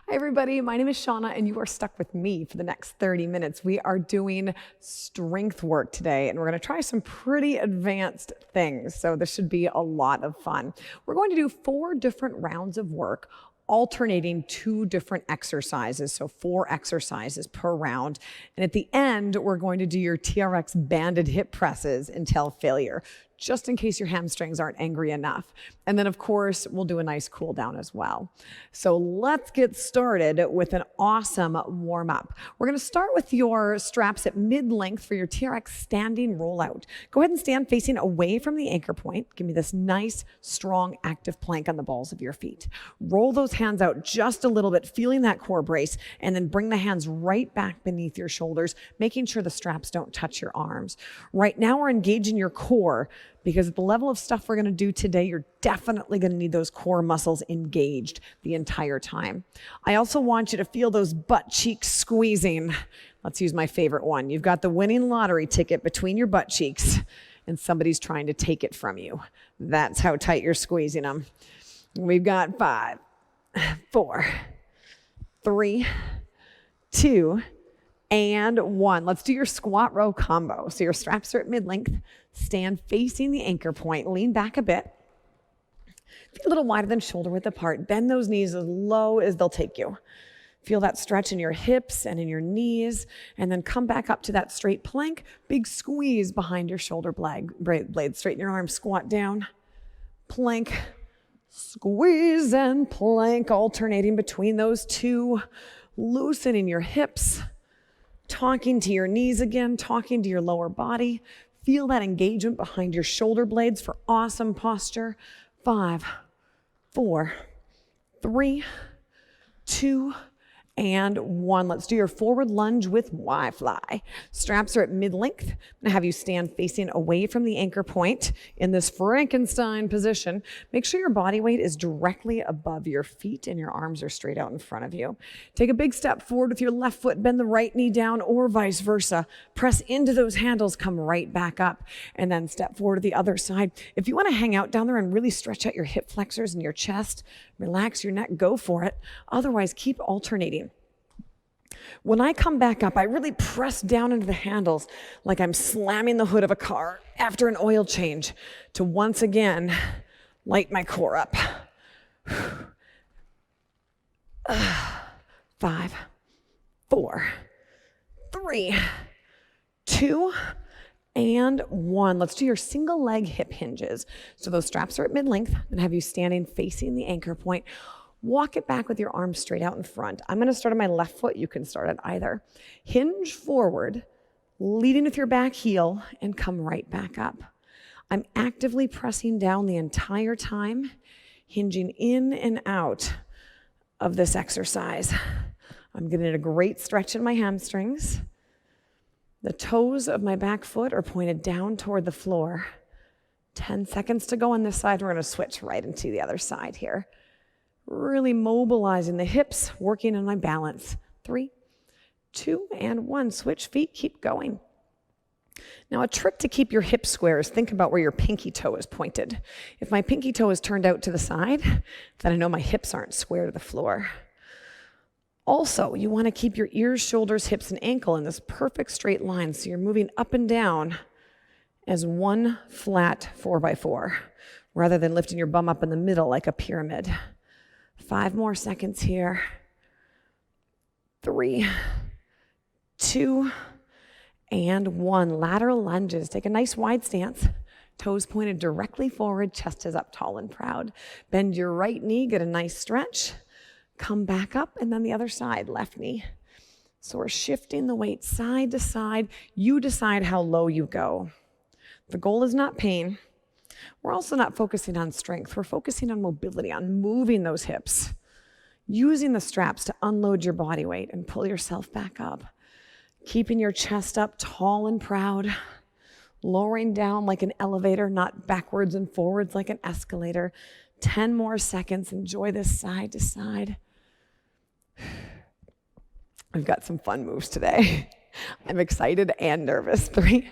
Hi everybody, my name is Shana and you are stuck with me for the next 30 minutes. We are doing strength work today and we're going to try some pretty advanced things. So this should be a lot of fun. We're going to do 4 different rounds of work, alternating 2 different exercises, so 4 exercises per round. And at the end, we're going to do your TRX banded hip presses until failure, just in case your hamstrings aren't angry enough. And then of course, we'll do a nice cool down as well. So let's get started with an awesome warm up. We're gonna start with your straps at mid-length for your TRX standing rollout. Go ahead and stand facing away from the anchor point. Give me this nice, strong, active plank on the balls of your feet. Roll those hands out just a little bit, feeling that core brace, and then bring the hands right back beneath your shoulders, making sure the straps don't touch your arms. Right now, we're engaging your core, because at the level of stuff we're gonna do today, you're definitely gonna need those core muscles engaged the entire time. I also want you to feel those butt cheeks squeezing. Let's use my favorite one. You've got the winning lottery ticket between your butt cheeks and somebody's trying to take it from you. That's how tight you're squeezing them. We've got 5, 4, 3, 2, and 1. Let's do your squat row combo. So your straps are at mid-length. Stand facing the anchor point. Lean back a bit. Feet a little wider than shoulder width apart. Bend those knees as low as they'll take you. Feel that stretch in your hips and in your knees. And then come back up to that straight plank. Big squeeze behind your shoulder blade. Straighten your arms. Squat down. Plank. Squeeze and plank. Alternating between those 2. Loosening your hips. Talking to your knees again, talking to your lower body. Feel that engagement behind your shoulder blades for awesome posture. 5, 4, 3, 2, and 1. Let's do your forward lunge with Y-fly. Straps are at mid-length. I'm gonna have you stand facing away from the anchor point in this Frankenstein position. Make sure your body weight is directly above your feet and your arms are straight out in front of you. Take a big step forward with your left foot, bend the right knee down or vice versa. Press into those handles, come right back up, and then step forward to the other side. If you wanna hang out down there and really stretch out your hip flexors and your chest, relax your neck, go for it. Otherwise, keep alternating. When I come back up, I really press down into the handles like I'm slamming the hood of a car after an oil change to once again light my core up. 5, 4, 3, 2, and 1. Let's do your single leg hip hinges. So those straps are at mid-length and have you standing facing the anchor point. Walk it back with your arms straight out in front. I'm gonna start on my left foot. You can start at either. Hinge forward, leading with your back heel, and come right back up. I'm actively pressing down the entire time, hinging in and out of this exercise. I'm getting a great stretch in my hamstrings. The toes of my back foot are pointed down toward the floor. 10 seconds to go on this side. We're gonna switch right into the other side here. Really mobilizing the hips, working on my balance. 3, 2, and 1. Switch feet, keep going. Now a trick to keep your hips square is think about where your pinky toe is pointed. If my pinky toe is turned out to the side, then I know my hips aren't square to the floor. Also, you want to keep your ears, shoulders, hips, and ankle in this perfect straight line so you're moving up and down as one flat 4x4 rather than lifting your bum up in the middle like a pyramid. 5 more seconds here. 3, 2, and 1. Lateral lunges. Take a nice wide stance. Toes pointed directly forward, chest is up tall and proud. Bend your right knee, get a nice stretch. Come back up, and then the other side, left knee. So we're shifting the weight side to side. You decide how low you go. The goal is not pain. We're also not focusing on strength. We're focusing on mobility, on moving those hips, using the straps to unload your body weight and pull yourself back up, keeping your chest up tall and proud, lowering down like an elevator, not backwards and forwards like an escalator. 10 more seconds. Enjoy this side to side. We've got some fun moves today. I'm excited and nervous. 3,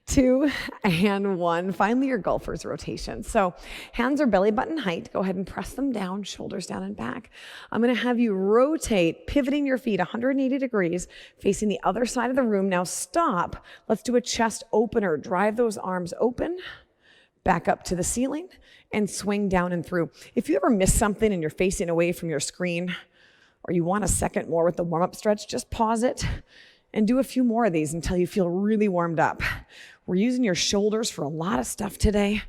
2, and 1. Finally, your golfer's rotation. So hands are belly button height. Go ahead and press them down, shoulders down and back. I'm going to have you rotate, pivoting your feet 180 degrees, facing the other side of the room. Now stop. Let's do a chest opener. Drive those arms open, back up to the ceiling, and swing down and through. If you ever miss something and you're facing away from your screen, or you want a second more with the warm-up stretch, just pause it and do a few more of these until you feel really warmed up. We're using your shoulders for a lot of stuff today.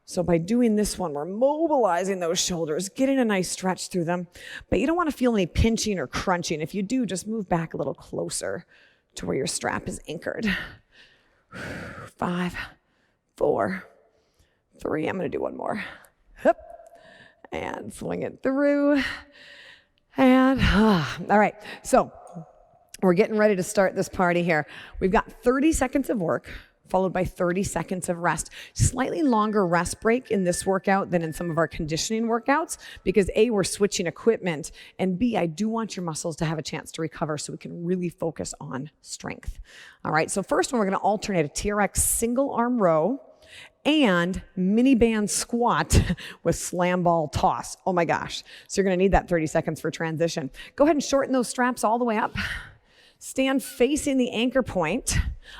So by doing this one, we're mobilizing those shoulders, getting a nice stretch through them. But you don't want to feel any pinching or crunching. If you do, just move back a little closer to where your strap is anchored. 5, 4, 3. I'm going to do one more. Hup. And swing it through. And, all right. So we're getting ready to start this party here. We've got 30 seconds of work, followed by 30 seconds of rest. Slightly longer rest break in this workout than in some of our conditioning workouts because A, we're switching equipment, and B, I do want your muscles to have a chance to recover so we can really focus on strength. All right, so first one, we're gonna alternate a TRX single arm row and mini band squat with slam ball toss. Oh my gosh. So you're gonna need that 30 seconds for transition. Go ahead and shorten those straps all the way up. Stand facing the anchor point.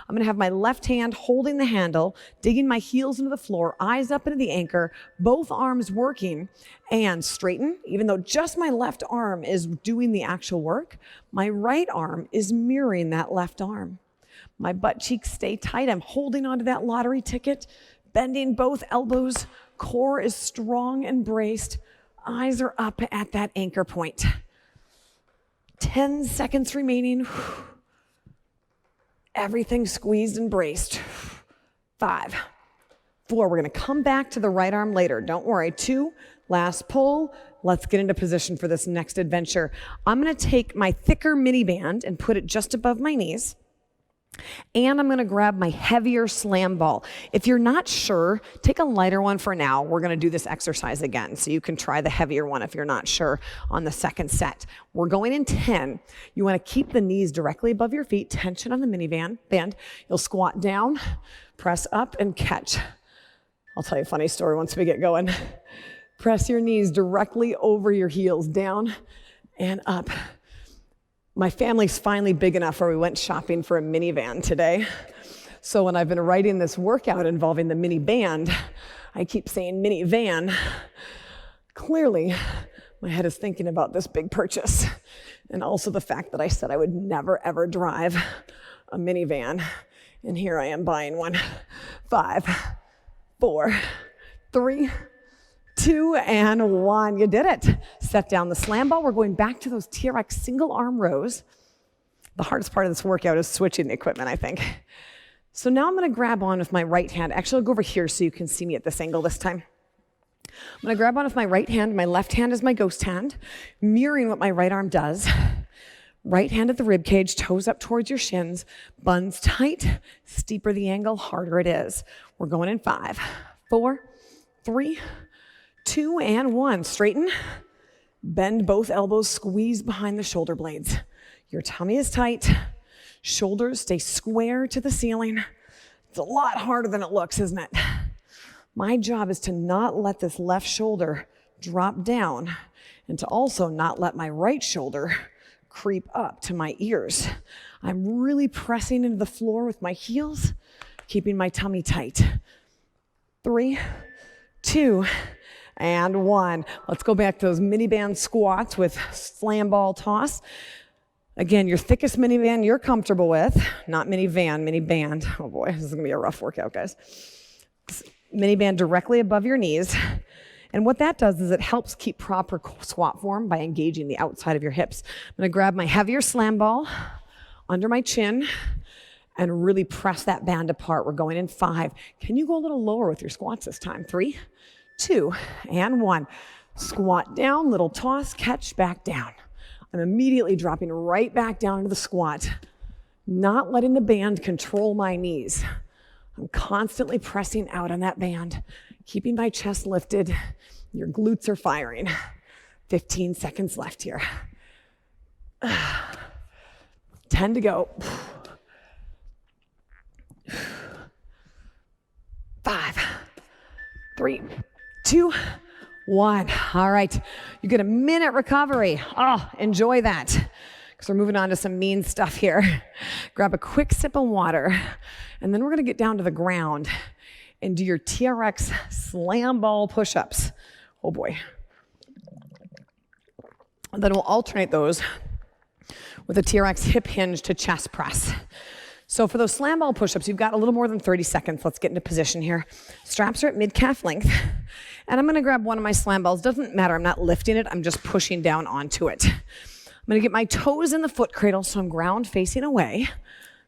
I'm gonna have my left hand holding the handle, digging my heels into the floor, eyes up into the anchor, both arms working, and straighten. Even though just my left arm is doing the actual work, my right arm is mirroring that left arm. My butt cheeks stay tight. I'm holding onto that lottery ticket, bending both elbows, core is strong and braced, eyes are up at that anchor point. 10 seconds remaining. Everything squeezed and braced. 5, 4. We're gonna come back to the right arm later. Don't worry. 2, last pull. Let's get into position for this next adventure. I'm gonna take my thicker mini band and put it just above my knees. And I'm gonna grab my heavier slam ball. If you're not sure, take a lighter one for now. We're gonna do this exercise again, so you can try the heavier one if you're not sure on the second set. We're going in 10. You wanna keep the knees directly above your feet, tension on the mini band. You'll squat down, press up, and catch. I'll tell you a funny story once we get going. Press your knees directly over your heels, down and up. My family's finally big enough where we went shopping for a minivan today. So when I've been writing this workout involving the mini band, I keep saying minivan. Clearly, my head is thinking about this big purchase. And also the fact that I said I would never, ever drive a minivan. And here I am buying one. 5, 4, 3, 2, and 1. You did it. Set down the slam ball. We're going back to those TRX single arm rows. The hardest part of this workout is switching the equipment, I think. So now I'm going to grab on with my right hand. Actually, I'll go over here so you can see me at this angle this time. I'm going to grab on with my right hand. My left hand is my ghost hand, mirroring what my right arm does. Right hand at the rib cage, toes up towards your shins, buns tight. Steeper the angle, harder it is. We're going in 5, 4, 3, 2, and 1. Straighten. Bend both elbows, squeeze behind the shoulder blades. Your tummy is tight. Shoulders stay square to the ceiling. It's a lot harder than it looks, isn't it? My job is to not let this left shoulder drop down and to also not let my right shoulder creep up to my ears. I'm really pressing into the floor with my heels, keeping my tummy tight. 3, 2, and 1. Let's go back to those mini band squats with slam ball toss. Again, your thickest mini band you're comfortable with, not mini band. Oh boy, this is gonna be a rough workout, guys. Mini band directly above your knees. And what that does is it helps keep proper squat form by engaging the outside of your hips. I'm gonna grab my heavier slam ball under my chin and really press that band apart. We're going in 5. Can you go a little lower with your squats this time? 3, 2, and 1. Squat down, little toss, catch, back down. I'm immediately dropping right back down into the squat, not letting the band control my knees. I'm constantly pressing out on that band, keeping my chest lifted. Your glutes are firing. 15 seconds left here. 10 to go. 5, 3, 2, 1. All right, you get a minute recovery. Oh, enjoy that, because we're moving on to some mean stuff here. Grab a quick sip of water, and then we're gonna get down to the ground and do your TRX slam ball push-ups. Oh boy. And then we'll alternate those with a TRX hip hinge to chest press. So for those slam ball push-ups, you've got a little more than 30 seconds. Let's get into position here. Straps are at mid-calf length, and I'm gonna grab one of my slam balls. Doesn't matter, I'm not lifting it, I'm just pushing down onto it. I'm gonna get my toes in the foot cradle, so I'm ground facing away.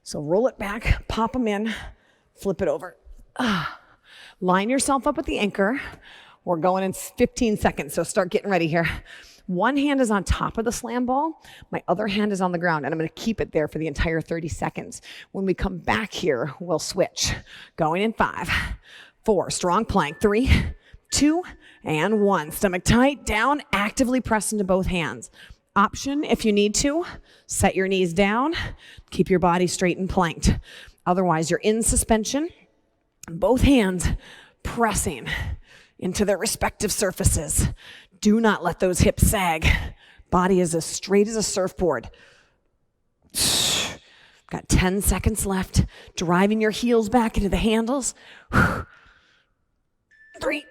So roll it back, pop them in, flip it over. Line yourself up with the anchor. We're going in 15 seconds, so start getting ready here. One hand is on top of the slam ball. My other hand is on the ground, and I'm gonna keep it there for the entire 30 seconds. When we come back here, we'll switch. Going in 5, 4, strong plank, 3, 2, and 1. Stomach tight, down, actively press into both hands. Option, if you need to, set your knees down, keep your body straight and planked. Otherwise, you're in suspension, both hands pressing into their respective surfaces. Do not let those hips sag. Body is as straight as a surfboard. Got 10 seconds left. Driving your heels back into the handles. 3,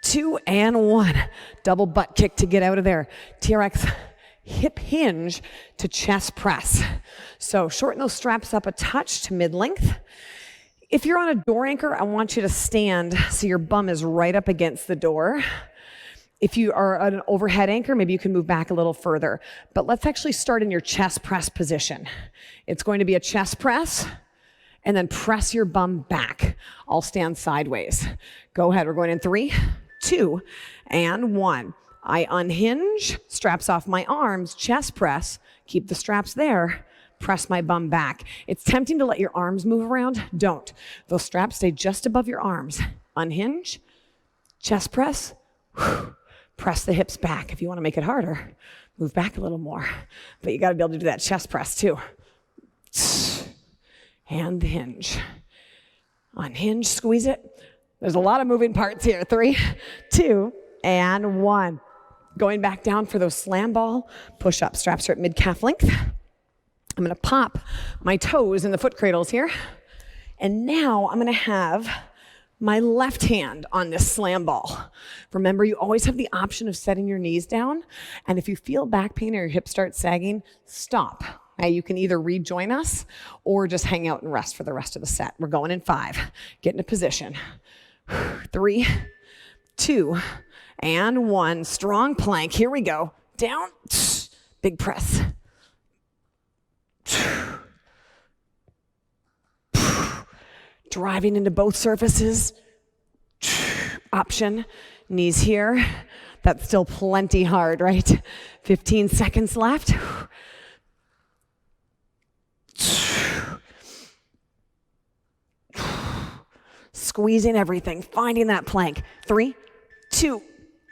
2, and 1. Double butt kick to get out of there. TRX hip hinge to chest press. So shorten those straps up a touch to mid-length. If you're on a door anchor, I want you to stand so your bum is right up against the door. If you are an overhead anchor, maybe you can move back a little further. But let's actually start in your chest press position. It's going to be a chest press, and then press your bum back. I'll stand sideways. Go ahead, we're going in 3, 2, and 1. I unhinge, straps off my arms, chest press, keep the straps there, press my bum back. It's tempting to let your arms move around. Don't. Those straps stay just above your arms. Unhinge, chest press, press the hips back. If you want to make it harder, move back a little more. But you got to be able to do that chest press too. And the hinge. Unhinge, squeeze it. There's a lot of moving parts here. 3, 2, and 1. Going back down for those slam ball push-ups. Straps are at mid-calf length. I'm gonna pop my toes in the foot cradles here. And now I'm gonna have my left hand on this slam ball. Remember, you always have the option of setting your knees down. And if you feel back pain or your hips start sagging, stop. Now you can either rejoin us or just hang out and rest for the rest of the set. We're going in 5. Get into position. 3, 2, and 1. Strong plank. Here we go. Down. Big press. Driving into both surfaces. Option. Knees here. That's still plenty hard, right? 15 seconds left. Squeezing everything, finding that plank. 3, 2,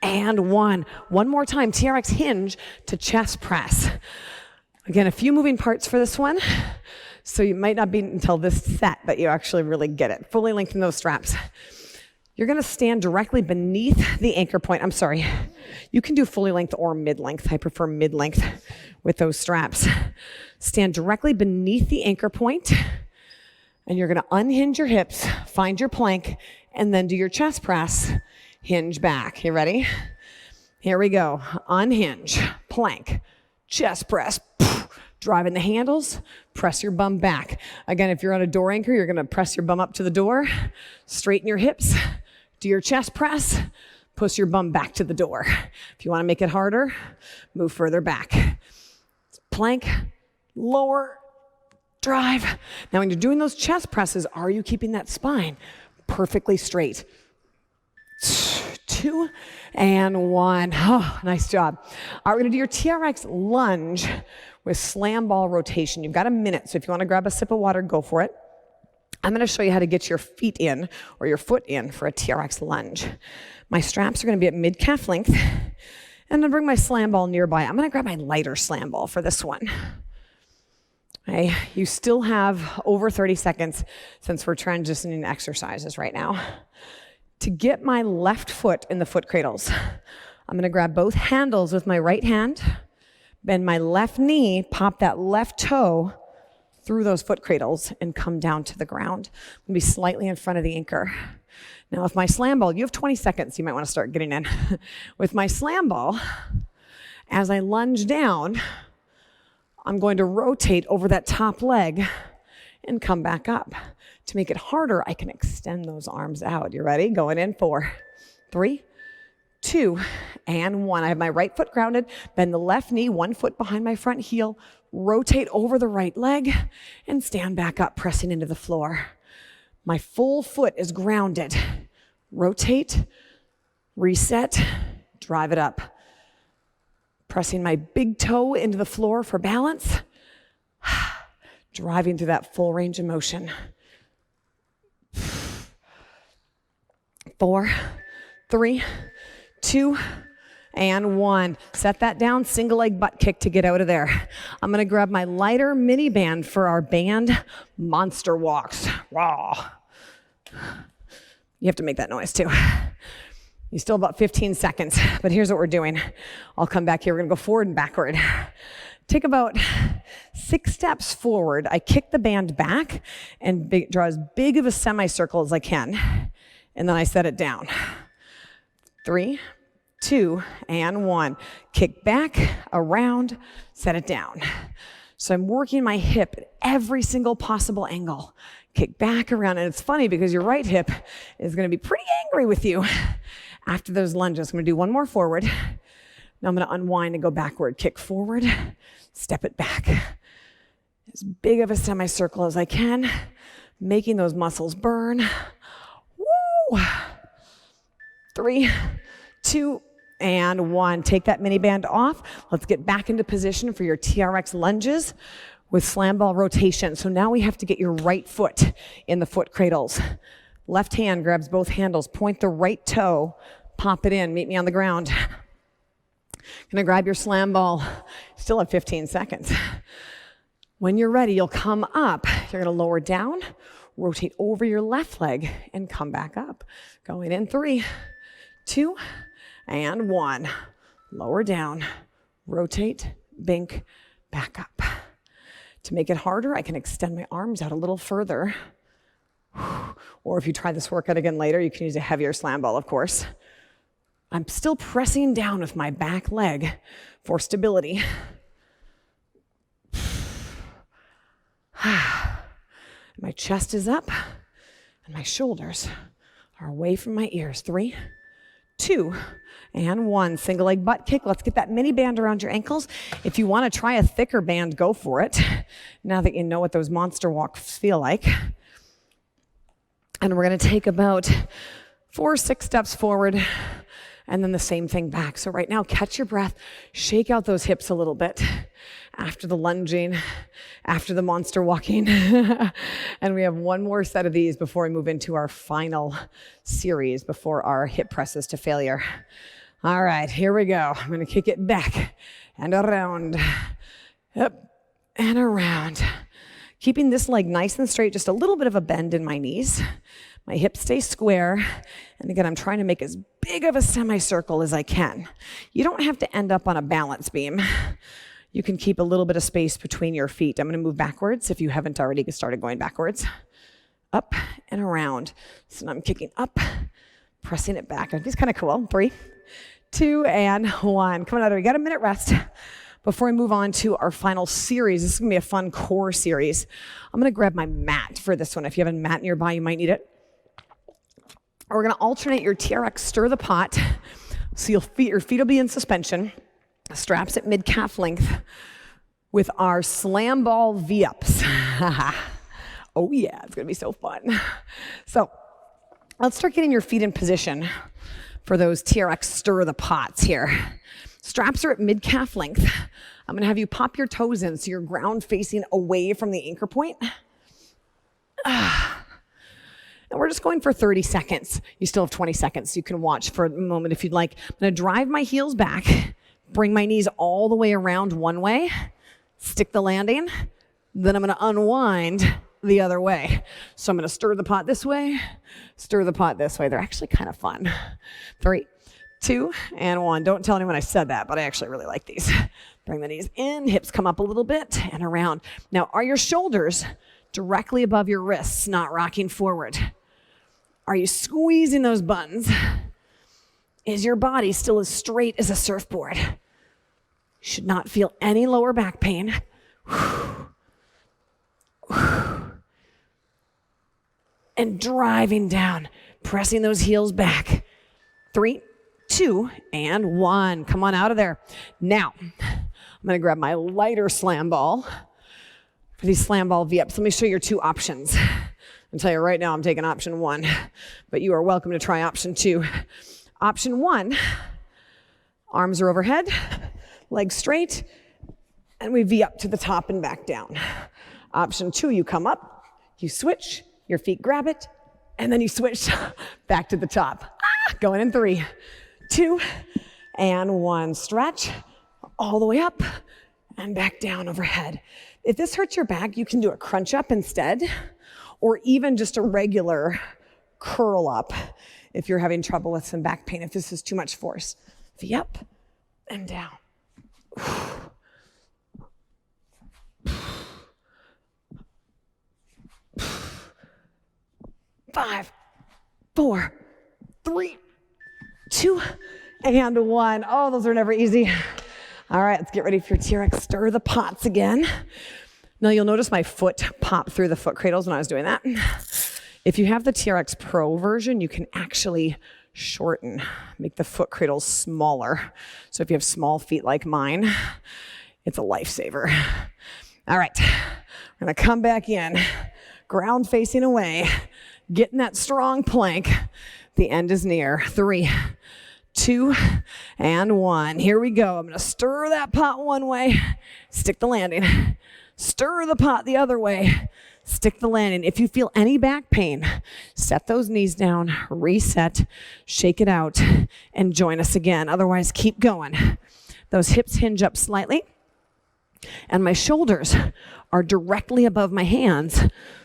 and 1. One more time, TRX hinge to chest press. Again, a few moving parts for this one, so you might not be until this set that you actually really get it. Fully lengthen those straps. You're gonna stand directly beneath the anchor point. I'm sorry. You can do fully length or mid-length. I prefer mid-length with those straps. Stand directly beneath the anchor point, and you're gonna unhinge your hips, find your plank, and then do your chest press, hinge back. You ready? Here we go. Unhinge, plank, chest press, driving the handles, press your bum back. Again, if you're on a door anchor, you're gonna press your bum up to the door, straighten your hips, do your chest press, push your bum back to the door. If you wanna make it harder, move further back. Plank, lower, drive. Now when you're doing those chest presses, are you keeping that spine perfectly straight? 2, and 1. Oh, nice job. All right, we're gonna do your TRX lunge with slam ball rotation. You've got a minute, so if you wanna grab a sip of water, go for it. I'm gonna show you how to get your feet in or your foot in for a TRX lunge. My straps are gonna be at mid-calf length, and I'm gonna bring my slam ball nearby. I'm gonna grab my lighter slam ball for this one. Okay, you still have over 30 seconds since we're transitioning exercises right now. To get my left foot in the foot cradles, I'm gonna grab both handles with my right hand, bend my left knee, pop that left toe through those foot cradles and come down to the ground. I'm gonna be slightly in front of the anchor. Now with my slam ball, you have 20 seconds, you might wanna start getting in. With my slam ball, as I lunge down, I'm going to rotate over that top leg and come back up. To make it harder, I can extend those arms out. You ready? Going in 4, 3, 2, and 1. I have my right foot grounded, bend the left knee, 1 foot behind my front heel, rotate over the right leg, and stand back up, pressing into the floor. My full foot is grounded. Rotate, reset, drive it up. Pressing my big toe into the floor for balance. Driving through that full range of motion. 4, 3, 2, and 1. Set that down, single leg butt kick to get out of there. I'm gonna grab my lighter mini band for our band monster walks. Raw. You have to make that noise too. You still have about 15 seconds, but here's what we're doing. I'll come back here, we're gonna go forward and backward. Take about 6 steps forward. I kick the band back and draw as big of a semicircle as I can. And then I set it down. 3, 2, and 1. Kick back, around, set it down. So I'm working my hip at every single possible angle. Kick back, around, and it's funny because your right hip is gonna be pretty angry with you after those lunges. I'm gonna do one more forward. Now I'm gonna unwind and go backward. Kick forward, step it back. As big of a semicircle as I can, making those muscles burn. Woo! 3, 2, and 1. Take that mini band off. Let's get back into position for your TRX lunges with slam ball rotation. So now we have to get your right foot in the foot cradles. Left hand grabs both handles, point the right toe, pop it in, meet me on the ground. Gonna grab your slam ball. Still have 15 seconds. When you're ready, you'll come up. You're gonna lower down, rotate over your left leg, and come back up. Going in 3, 2, and 1. Lower down, rotate, bink, back up. To make it harder, I can extend my arms out a little further. Or if you try this workout again later, you can use a heavier slam ball, of course. I'm still pressing down with my back leg for stability. My chest is up and my shoulders are away from my ears. 3, 2, and 1. Single leg butt kick. Let's get that mini band around your ankles. If you want to try a thicker band, go for it. Now that you know what those monster walks feel like. And we're going to take about 4 or 6 steps forward and then the same thing back. So right now, catch your breath, shake out those hips a little bit after the lunging, after the monster walking. And we have one more set of these before we move into our final series before our hip presses to failure. All right, here we go. I'm gonna kick it back and around, up and around. Keeping this leg nice and straight, just a little bit of a bend in my knees. My hips stay square. And again, I'm trying to make as big of a semicircle as I can. You don't have to end up on a balance beam. You can keep a little bit of space between your feet. I'm gonna move backwards if you haven't already started going backwards. Up and around. So now I'm kicking up, pressing it back. It's kind of cool. 3, 2, and 1. Come on out, we got a minute rest. Before we move on to our final series, this is gonna be a fun core series. I'm gonna grab my mat for this one. If you have a mat nearby, you might need it. We're gonna alternate your TRX stir the pot. So your feet will be in suspension, straps at mid-calf length with our slam ball V-ups. Oh yeah, it's gonna be so fun. So let's start getting your feet in position for those TRX stir the pots here. Straps are at mid-calf length. I'm gonna have you pop your toes in so you're ground facing away from the anchor point. And we're just going for 30 seconds. You still have 20 seconds, so you can watch for a moment if you'd like. I'm gonna drive my heels back, bring my knees all the way around one way, stick the landing, Then I'm going to unwind the other way. So I'm going to stir the pot this way, stir the pot this way. They're actually kind of fun. 3, 2, and 1. Don't tell anyone I said that, but I actually really like these. Bring the knees in, hips come up a little bit and around. Now, are your shoulders directly above your wrists, not rocking forward? Are you squeezing those buns? Is your body still as straight as a surfboard? You should not feel any lower back pain. And driving down, pressing those heels back. 3, 2, and 1. Come on out of there. Now, I'm going to grab my lighter slam ball for these slam ball V-ups. Let me show you your 2 options. I'll tell you right now, I'm taking option 1, but you are welcome to try option 2. Option 1, arms are overhead, legs straight, and we V up to the top and back down. Option 2, you come up, you switch, your feet grab it, and then you switch back to the top. Going in 3, 2, and 1. Stretch all the way up and back down overhead. If this hurts your back, you can do a crunch up instead, or even just a regular curl up if you're having trouble with some back pain, if this is too much force. V up and down. 5, 4, 3, 2, and 1. Oh, those are never easy. All right, let's get ready for your TRX. Stir the pots again. Now you'll notice my foot pop through the foot cradles when I was doing that. If you have the TRX Pro version, you can actually shorten, make the foot cradles smaller. So if you have small feet like mine, it's a lifesaver. All right, we're gonna come back in, ground facing away, getting that strong plank. The end is near. 3, 2, and 1. Here we go. I'm gonna stir that pot one way, stick the landing. Stir the pot the other way, stick the landing. If you feel any back pain, set those knees down, reset, shake it out, and join us again. Otherwise, keep going. Those hips hinge up slightly, and my shoulders are directly above my hands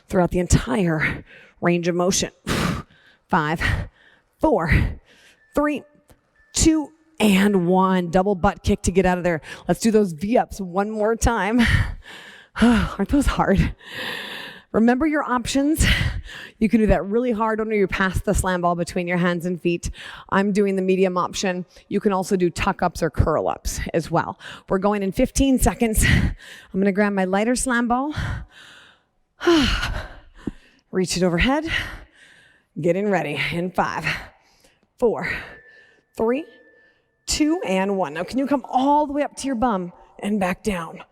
throughout the entire range of motion. 5, 4, 3, 2, and 1. Double butt kick to get out of there. Let's do those V-ups one more time. Aren't those hard? Remember your options. You can do that really hard when you pass the slam ball between your hands and feet. I'm doing the medium option. You can also do tuck-ups or curl-ups as well. We're going in 15 seconds. I'm going to grab my lighter slam ball. Reach it overhead. Getting ready in 5, 4, 3, 2, and 1. Now, can you come all the way up to your bum and back down?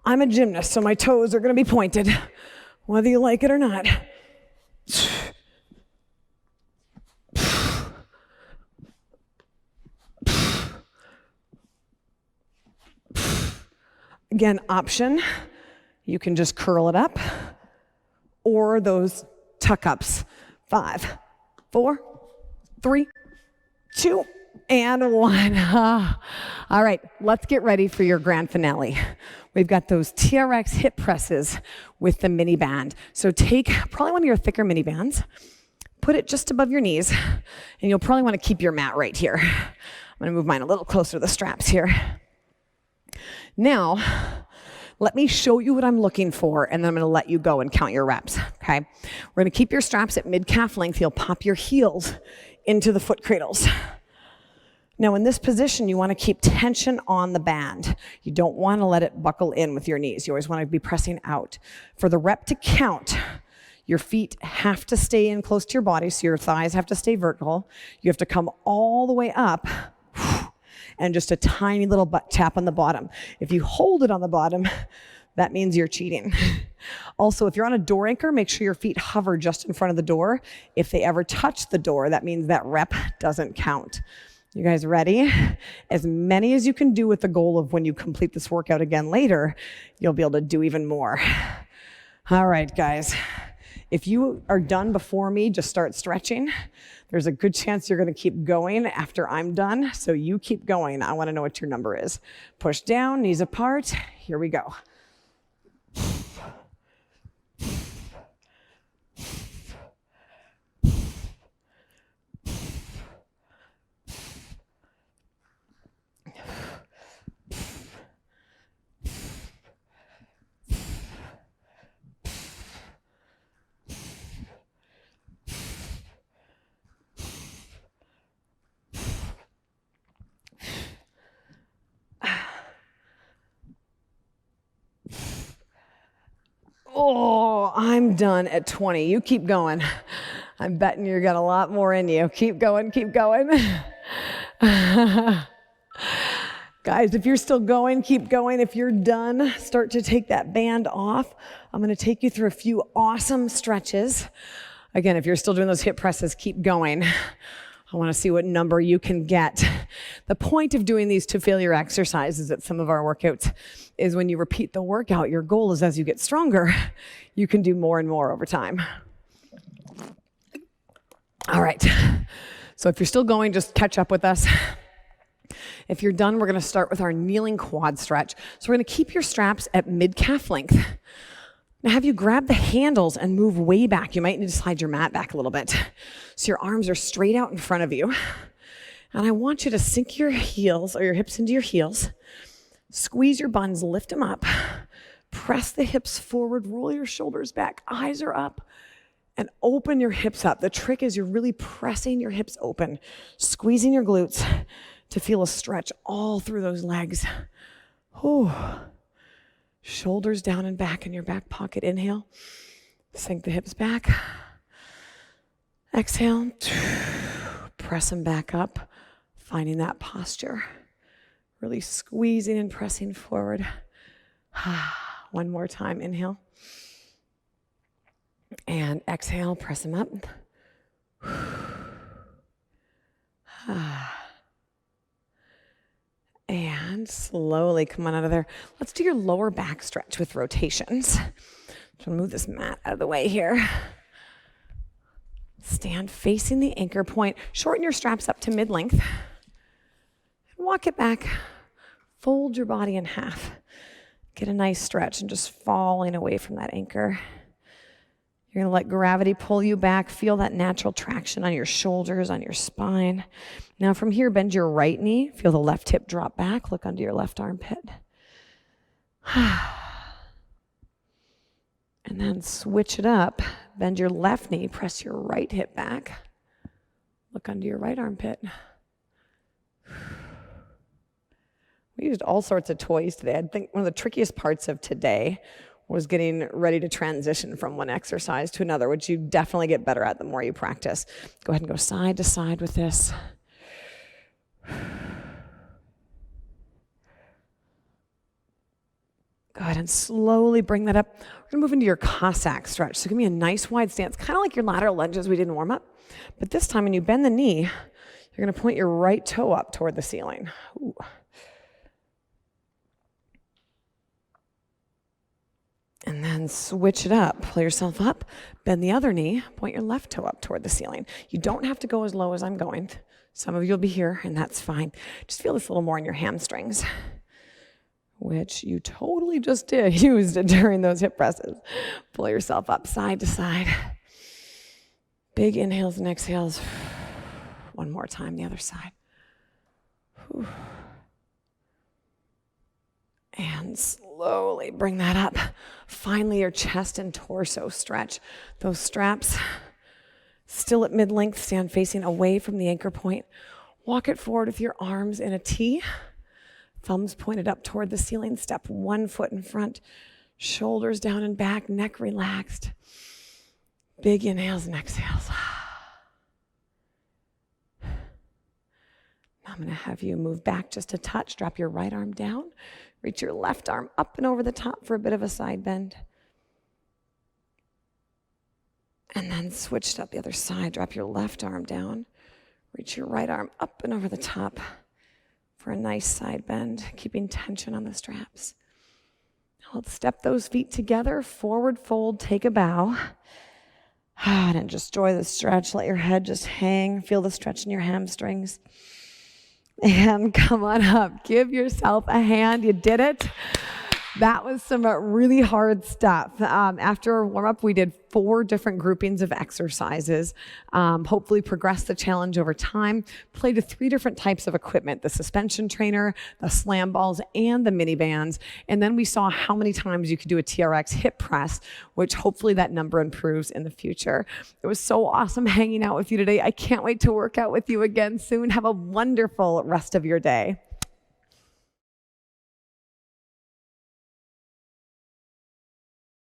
I'm a gymnast, so my toes are going to be pointed, whether you like it or not. Again, option, you can just curl it up, or those tuck-ups. 5, 4, 3, 2, and 1. All right, let's get ready for your grand finale. We've got those TRX hip presses with the mini band. So take probably one of your thicker mini bands, put it just above your knees, and you'll probably want to keep your mat right here. I'm going to move mine a little closer to the straps here. Now, let me show you what I'm looking for, and then I'm going to let you go and count your reps, okay? We're going to keep your straps at mid-calf length. You'll pop your heels into the foot cradles. Now, in this position, you want to keep tension on the band. You don't want to let it buckle in with your knees. You always want to be pressing out. For the rep to count, your feet have to stay in close to your body, so your thighs have to stay vertical. You have to come all the way up, and just a tiny little butt tap on the bottom. If you hold it on the bottom, that means you're cheating. Also, if you're on a door anchor, make sure your feet hover just in front of the door. If they ever touch the door, that means that rep doesn't count. You guys ready? As many as you can do with the goal of when you complete this workout again later, you'll be able to do even more. All right, guys. If you are done before me, just start stretching. There's a good chance you're going to keep going after I'm done, so you keep going. I want to know what your number is. Push down, knees apart. Here we go. Oh, I'm done at 20. You keep going. I'm betting you got a lot more in you. Keep going, keep going. Guys, if you're still going, keep going. If you're done, start to take that band off. I'm going to take you through a few awesome stretches. Again, if you're still doing those hip presses, keep going. I want to see what number you can get. The point of doing these to failure exercises at some of our workouts is when you repeat the workout, your goal is as you get stronger, you can do more and more over time. All right. So if you're still going, just catch up with us. If you're done, we're going to start with our kneeling quad stretch. So we're going to keep your straps at mid-calf length. Now have you grab the handles and move way back. You might need to slide your mat back a little bit. So your arms are straight out in front of you. And I want you to sink your heels or your hips into your heels. Squeeze your buns, lift them up. Press the hips forward, roll your shoulders back. Eyes are up. And open your hips up. The trick is you're really pressing your hips open, squeezing your glutes to feel a stretch all through those legs. Whew. Shoulders down and back in your back pocket. Inhale. Sink the hips back. Exhale. Press them back up. Finding that posture. Really squeezing and pressing forward. One more time. Inhale. And exhale. Press them up. And slowly come on out of there. Let's do your lower back stretch with rotations. I'm going to move this mat out of the way here. Stand facing the anchor point. Shorten your straps up to mid-length. Walk it back. Fold your body in half. Get a nice stretch and just falling away from that anchor. You're going to let gravity pull you back. Feel that natural traction on your shoulders, on your spine. Now from here, bend your right knee. Feel the left hip drop back. Look under your left armpit. And then switch it up. Bend your left knee. Press your right hip back. Look under your right armpit. We used all sorts of toys today. I think one of the trickiest parts of today was getting ready to transition from one exercise to another, which you definitely get better at the more you practice. Go ahead and go side to side with this. Go ahead and slowly bring that up. We're gonna move into your Cossack stretch. So give me a nice wide stance, kind of like your lateral lunges we did in warm up. But this time when you bend the knee, you're gonna point your right toe up toward the ceiling. Ooh. And then switch it up. Pull yourself up, bend the other knee, point your left toe up toward the ceiling. You don't have to go as low as I'm going. Some of you will be here, and that's fine. Just feel this a little more in your hamstrings, which you totally just used during those hip presses. Pull yourself up side to side. Big inhales and exhales. One more time, the other side. Whew. And slowly bring that up. Finally, your chest and torso stretch. Those straps still at mid-length, stand facing away from the anchor point. Walk it forward with your arms in a T. Thumbs pointed up toward the ceiling. Step one foot in front. Shoulders down and back, neck relaxed. Big inhales and exhales. I'm going to have you move back just a touch. Drop your right arm down. Reach your left arm up and over the top for a bit of a side bend. And then switch it up the other side. Drop your left arm down. Reach your right arm up and over the top for a nice side bend, keeping tension on the straps. Now let's step those feet together. Forward fold, take a bow. And just enjoy the stretch. Let your head just hang. Feel the stretch in your hamstrings. And come on up. Give yourself a hand. You did it. That was some really hard stuff. After warm-up, we did 4 different groupings of exercises. Hopefully progressed the challenge over time. Played with 3 different types of equipment, the suspension trainer, the slam balls, and the mini bands. And then we saw how many times you could do a TRX hip press, which hopefully that number improves in the future. It was so awesome hanging out with you today. I can't wait to work out with you again soon. Have a wonderful rest of your day.